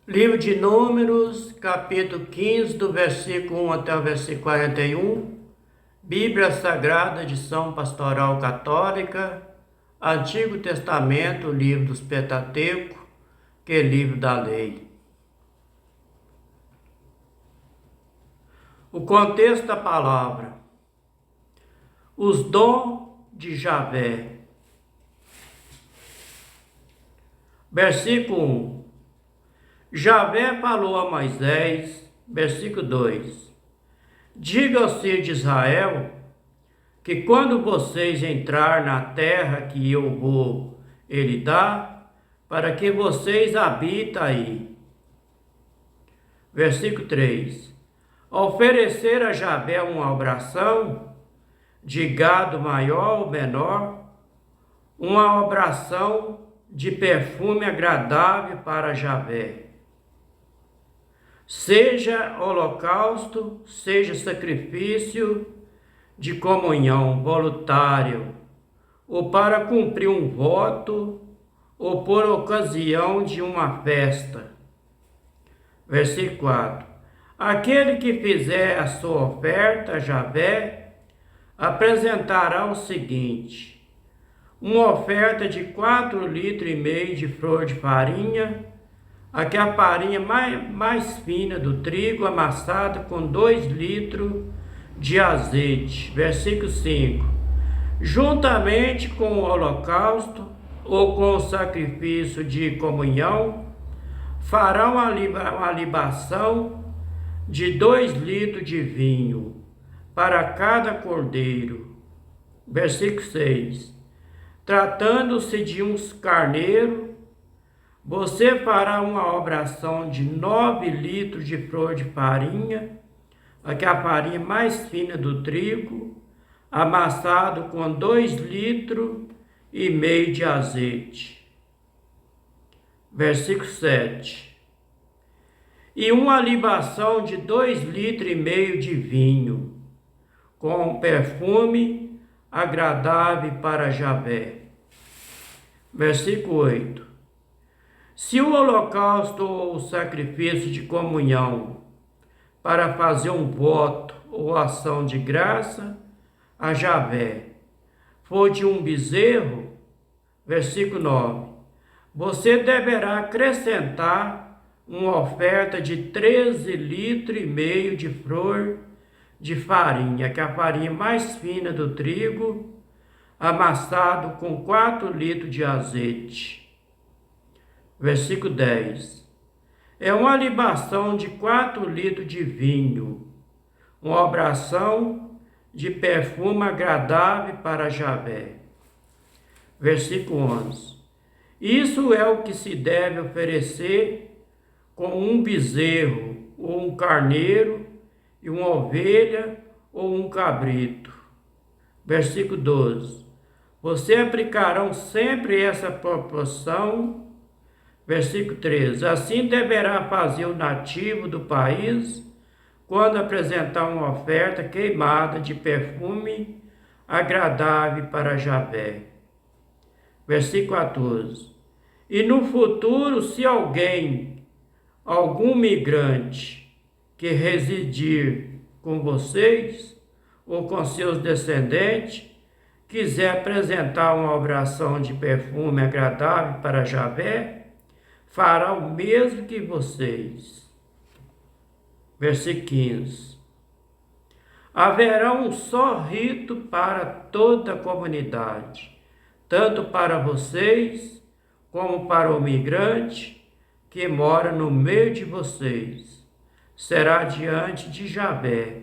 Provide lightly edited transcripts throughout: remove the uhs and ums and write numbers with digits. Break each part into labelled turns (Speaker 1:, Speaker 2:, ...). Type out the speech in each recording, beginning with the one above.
Speaker 1: Livro de Números, capítulo 15, do versículo 1 até o versículo 41, Bíblia Sagrada, edição Pastoral Católica, Antigo Testamento, livro dos Pentateuco, que é livro da lei. O contexto da palavra: os dons de Javé. Versículo 1. Javé falou a Moisés, versículo 2: Diga aos filhos de Israel que quando vocês entrar na terra que eu vou lhe dar, para que vocês habitem aí. Versículo 3: Oferecer a Javé uma obração de gado maior ou menor, uma obração de perfume agradável para Javé. Seja holocausto, seja sacrifício de comunhão voluntário, ou para cumprir um voto, ou por ocasião de uma festa. Versículo 4. Aquele que fizer a sua oferta a Javé apresentará o seguinte: uma oferta de 4,5 litros de flor de farinha, a farinha mais fina do trigo, amassada com 2 litros de azeite. Versículo 5. Juntamente com o holocausto ou com o sacrifício de comunhão, farão uma libação de 2 litros de vinho para cada cordeiro. Versículo 6. Tratando-se de uns carneiros, você fará uma obração de 9 litros de flor de farinha, a farinha mais fina do trigo, amassado com 2,5 litros de azeite. Versículo 7. E uma libação de 2,5 litros de vinho, com perfume agradável para Javé. Versículo 8. Se o holocausto ou o sacrifício de comunhão para fazer um voto ou ação de graça a Javé for de um bezerro, versículo 9, você deverá acrescentar uma oferta de 13,5 litros de flor de farinha, que é a farinha mais fina do trigo, amassado com 4 litros de azeite. Versículo 10. É uma libação de 4 litros de vinho, uma obração de perfume agradável para Javé. Versículo 11. Isso é o que se deve oferecer com um bezerro, ou um carneiro, e uma ovelha, ou um cabrito. Versículo 12. Você aplicarão sempre essa proporção. Versículo 13. Assim deverá fazer o nativo do país quando apresentar uma oferta queimada de perfume agradável para Javé. Versículo 14. E no futuro, se algum migrante que residir com vocês ou com seus descendentes, quiser apresentar uma obração de perfume agradável para Javé, fará o mesmo que vocês. Versículo 15. Haverá um só rito para toda a comunidade, tanto para vocês como para o migrante que mora no meio de vocês. Será diante de Javé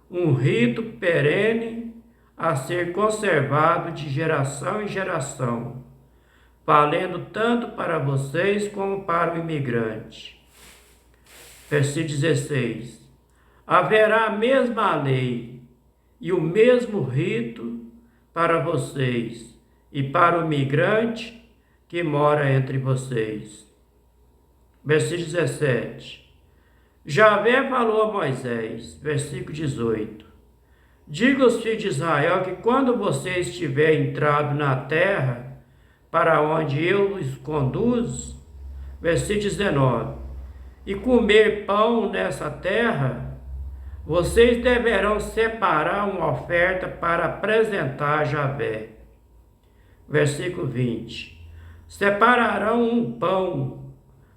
Speaker 1: um rito perene a ser conservado de geração em geração, valendo tanto para vocês como para o imigrante. Versículo 16. Haverá a mesma lei e o mesmo rito para vocês e para o migrante que mora entre vocês. Versículo 17. Javé falou a Moisés, versículo 18. Diga aos filhos de Israel que quando vocês estiverem entrado na terra para onde eu os conduzo, versículo 19, e comer pão nessa terra, vocês deverão separar uma oferta para apresentar a Javé. Versículo 20. Separarão um pão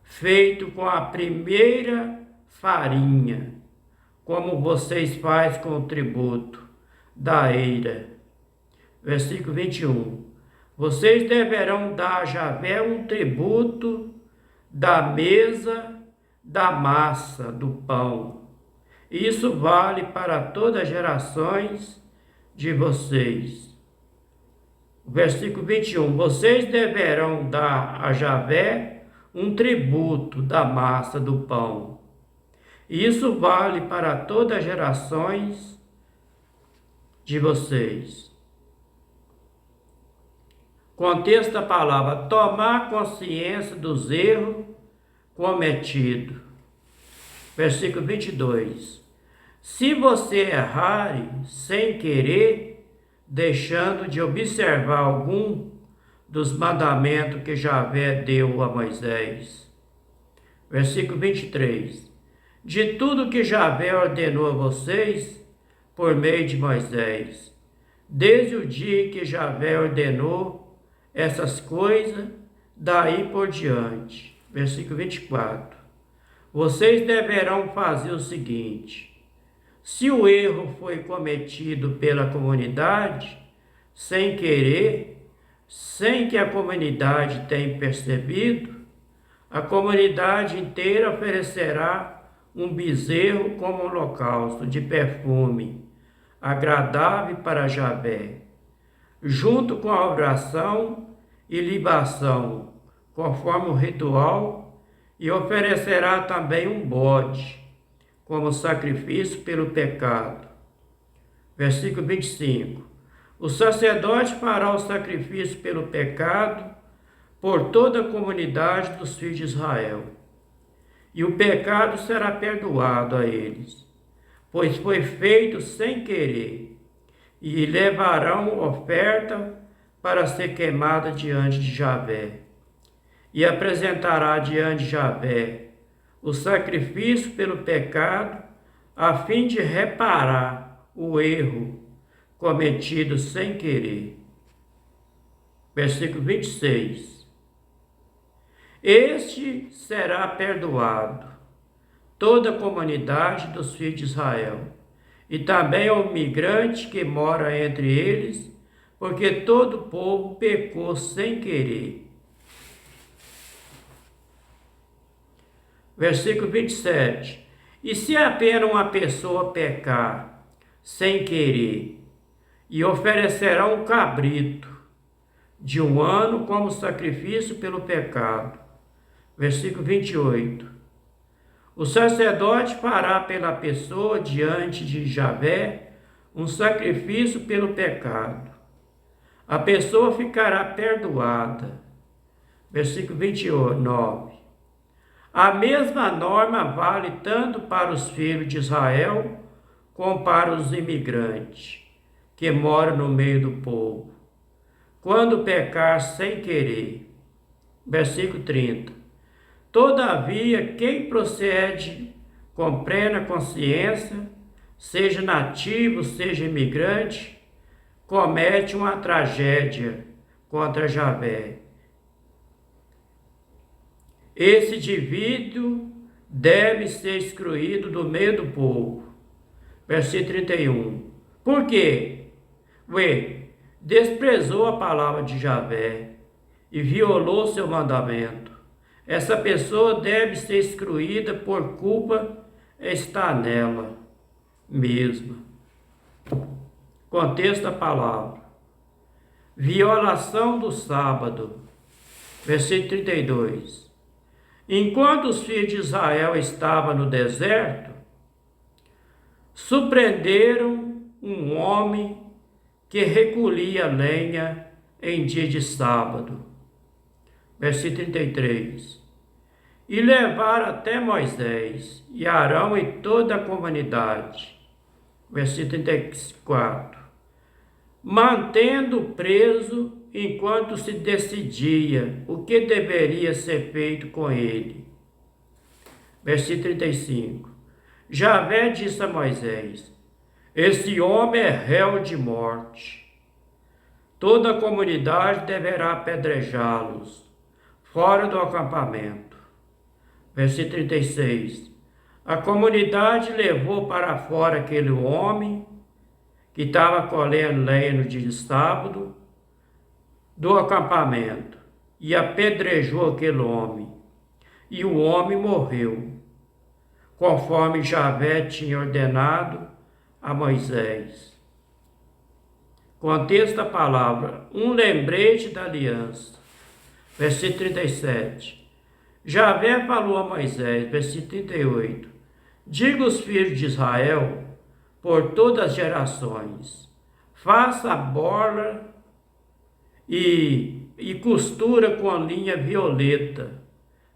Speaker 1: feito com a primeira farinha, como vocês fazem com o tributo da eira. Versículo 21. Vocês deverão dar a Javé um tributo da mesa da massa do pão. Isso vale para todas as gerações de vocês. Versículo 21. Vocês deverão dar a Javé um tributo da massa do pão. Isso vale para todas as gerações de vocês. Contexto da palavra: tomar consciência dos erros cometidos. Versículo 22. Se você errar sem querer, deixando de observar algum dos mandamentos que Javé deu a Moisés. Versículo 23. De tudo que Javé ordenou a vocês por meio de Moisés, desde o dia que Javé ordenou essas coisas, daí por diante. Versículo 24. Vocês deverão fazer o seguinte: se o erro foi cometido pela comunidade, sem querer, sem que a comunidade tenha percebido, a comunidade inteira oferecerá um bezerro como holocausto de perfume, agradável para Javé, junto com a oração e libação, conforme o ritual, e oferecerá também um bode, como sacrifício pelo pecado. Versículo 25. O sacerdote fará o sacrifício pelo pecado por toda a comunidade dos filhos de Israel, e o pecado será perdoado a eles, pois foi feito sem querer, e levarão oferta para ser queimada diante de Javé, e apresentará diante de Javé o sacrifício pelo pecado, a fim de reparar o erro cometido sem querer. Versículo 26. Este será perdoado, toda a comunidade dos filhos de Israel, e também ao migrante que mora entre eles, porque todo o povo pecou sem querer. Versículo 27. E se apenas uma pessoa pecar sem querer, e oferecerá um cabrito de 1 ano como sacrifício pelo pecado. Versículo 28. O sacerdote fará pela pessoa diante de Javé um sacrifício pelo pecado. A pessoa ficará perdoada. Versículo 29. A mesma norma vale tanto para os filhos de Israel como para os imigrantes que moram no meio do povo, quando pecar sem querer. Versículo 30. Todavia, quem procede com plena consciência, seja nativo, seja imigrante, comete uma tragédia contra Javé. Esse indivíduo deve ser excluído do meio do povo. Versículo 31. Por quê? Desprezou a palavra de Javé e violou seu mandamento. Essa pessoa deve ser excluída por culpa está nela mesma. Contexto da palavra. Violação do sábado. Versículo 32. Enquanto os filhos de Israel estavam no deserto, surpreenderam um homem que recolhia lenha em dia de sábado. Versículo 33. E levaram até Moisés e Arão e toda a comunidade. Versículo 34. Mantendo preso enquanto se decidia o que deveria ser feito com ele. Versículo 35. Javé disse a Moisés: esse homem é réu de morte. Toda a comunidade deverá apedrejá-los fora do acampamento. Versículo 36. A comunidade levou para fora aquele homem que estava colhendo lenha no dia de sábado do acampamento e apedrejou aquele homem. E o homem morreu, conforme Javé tinha ordenado a Moisés. Contexto da palavra: um lembrete da aliança. Versículo 37. Javé falou a Moisés, versículo 38. Diga aos filhos de Israel, por todas as gerações, faça a borla e costura com a linha violeta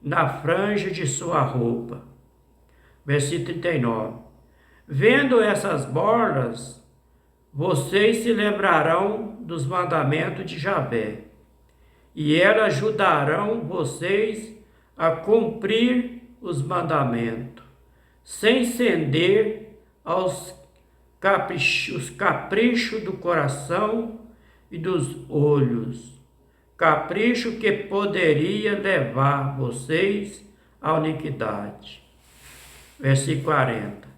Speaker 1: na franja de sua roupa. Versículo 39. Vendo essas borlas, vocês se lembrarão dos mandamentos de Javé, e elas ajudarão vocês a cumprir os mandamentos, sem ceder aos caprichos do coração e dos olhos, capricho que poderia levar vocês à iniquidade. Versículo 40.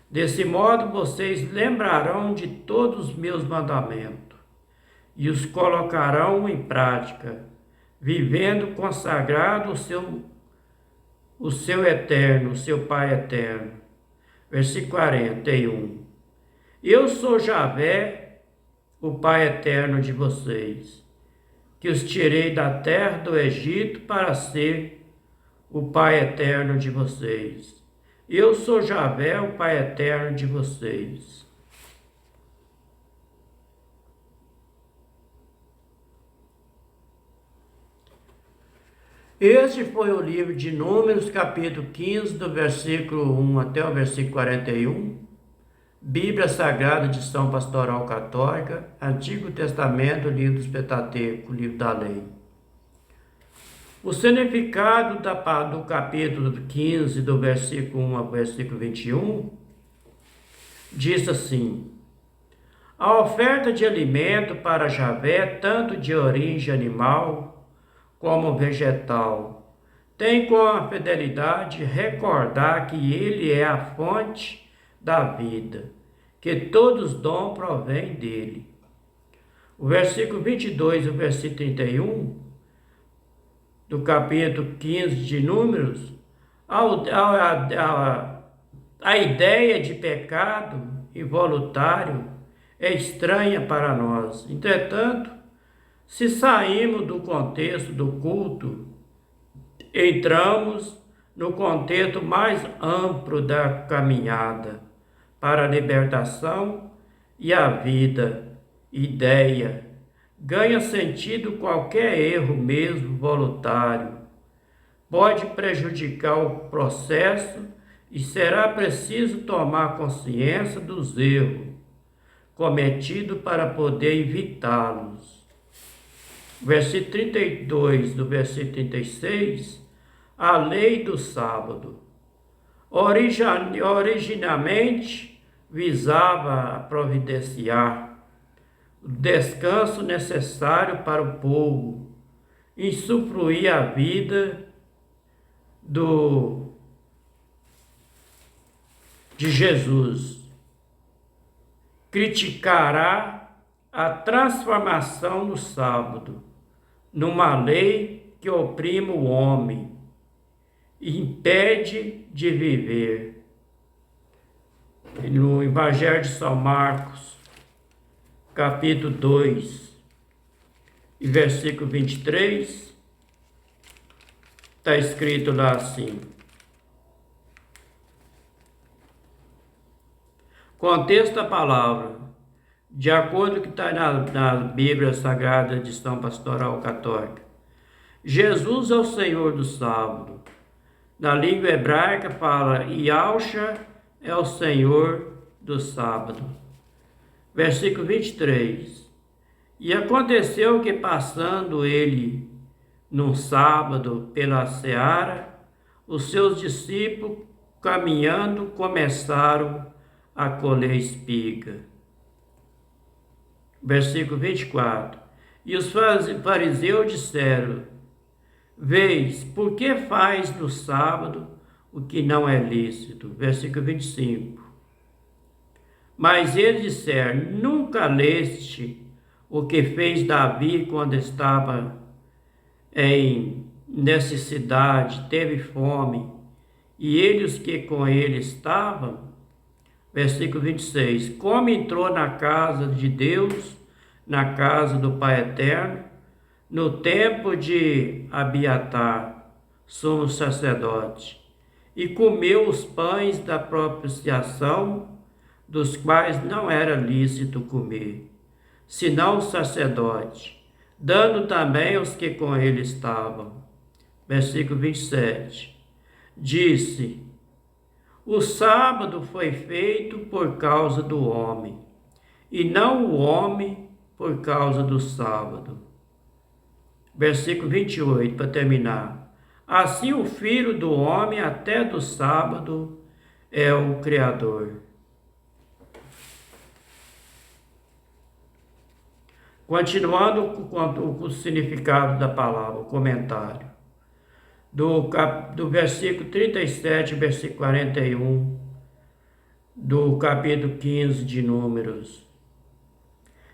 Speaker 1: Desse modo vocês lembrarão de todos os meus mandamentos e os colocarão em prática, vivendo consagrado o seu eterno, o seu Pai eterno. Versículo 41. Eu sou Javé, o Pai eterno de vocês, que os tirei da terra do Egito para ser o Pai eterno de vocês. Eu sou Javé, o Pai eterno de vocês. Este foi o livro de Números, capítulo 15, do versículo 1 até o versículo 41. Bíblia Sagrada, edição Pastoral Católica, Antigo Testamento, livro dos Pentateuco, livro da Lei. O significado do capítulo 15, do versículo 1 ao versículo 21, diz assim: a oferta de alimento para Javé, tanto de origem animal como vegetal, tem como fidelidade recordar que ele é a fonte da vida, que todos os dons provém dele. O versículo 22 e o versículo 31 do capítulo 15 de Números, a ideia de pecado involuntário é estranha para nós. Entretanto, se saímos do contexto do culto, entramos no contexto mais amplo da caminhada para a libertação e a vida. Ideia ganha sentido qualquer erro, mesmo voluntário. Pode prejudicar o processo e será preciso tomar consciência dos erros cometidos para poder evitá-los. Versículo 32 do versículo 36, a lei do sábado. Originalmente visava providenciar o descanso necessário para o povo e usufruir a vida de Jesus. Criticará a transformação do sábado numa lei que oprime o homem e impede de viver. No Evangelho de São Marcos, capítulo 2, e versículo 23, está escrito lá assim: contexto da palavra, de acordo com o que está na Bíblia Sagrada, edição Pastoral Católica. Jesus é o Senhor do sábado. Na língua hebraica fala, Yahshua é o Senhor do sábado. Versículo 23. E aconteceu que, passando ele num sábado pela seara, os seus discípulos, caminhando, começaram a colher espiga. Versículo 24. E os fariseus disseram: Vês, por que faz no sábado o que não é lícito? Versículo 25. Mas eles disseram: Nunca leste o que fez Davi quando estava em necessidade, teve fome, e ele os que com ele estavam? Versículo 26. Como entrou na casa de Deus, na casa do Pai Eterno, no tempo de Abiatar, sumo sacerdote, e comeu os pães da propiciação, dos quais não era lícito comer, senão o sacerdote, dando também aos que com ele estavam. Versículo 27. Disse: O sábado foi feito por causa do homem, e não o homem por causa do sábado. Versículo 28, para terminar. Assim o Filho do homem até do sábado é o Criador. Continuando com o significado da palavra, o comentário. Do versículo 37, versículo 41, do capítulo 15 de Números.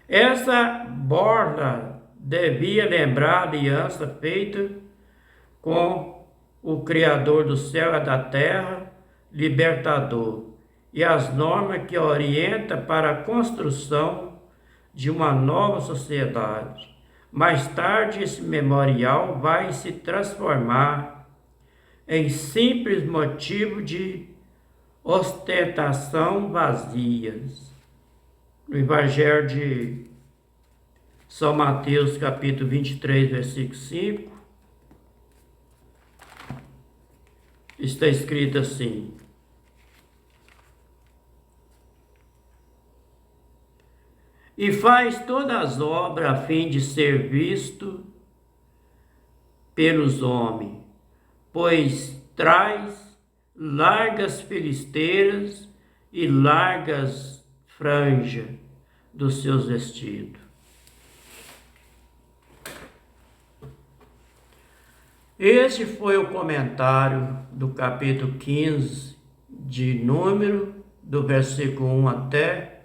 Speaker 1: Essa borda devia lembrar a aliança feita com o Criador do céu e da terra, libertador, e as normas que orientam para a construção de uma nova sociedade. Mais tarde, esse memorial vai se transformar em simples motivo de ostentação vazias. No Evangelho de São Mateus, capítulo 23, versículo 5, está escrito assim: E faz todas as obras a fim de ser visto pelos homens, pois traz largas filisteiras e largas franjas dos seus vestidos. Este foi o comentário do capítulo 15 de Número, do versículo 1 até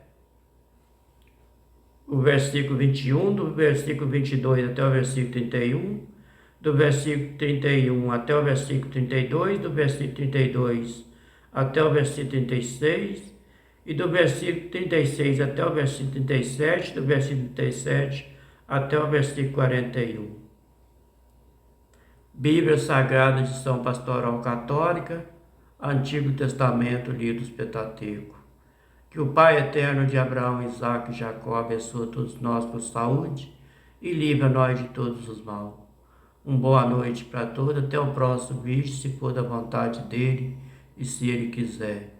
Speaker 1: o versículo 21, do versículo 22 até o versículo 31, do versículo 31 até o versículo 32, do versículo 32 até o versículo 36, e do versículo 36 até o versículo 37, do versículo 37 até o versículo 41. Bíblia Sagrada de São Pastoral Católica, Antigo Testamento, Livros Pentateuco. Que o Pai Eterno de Abraão, Isaque e Jacó abençoe todos nós com saúde e livre a nós de todos os males. Uma boa noite para todos, até o próximo vídeo, se for da vontade dele e se ele quiser.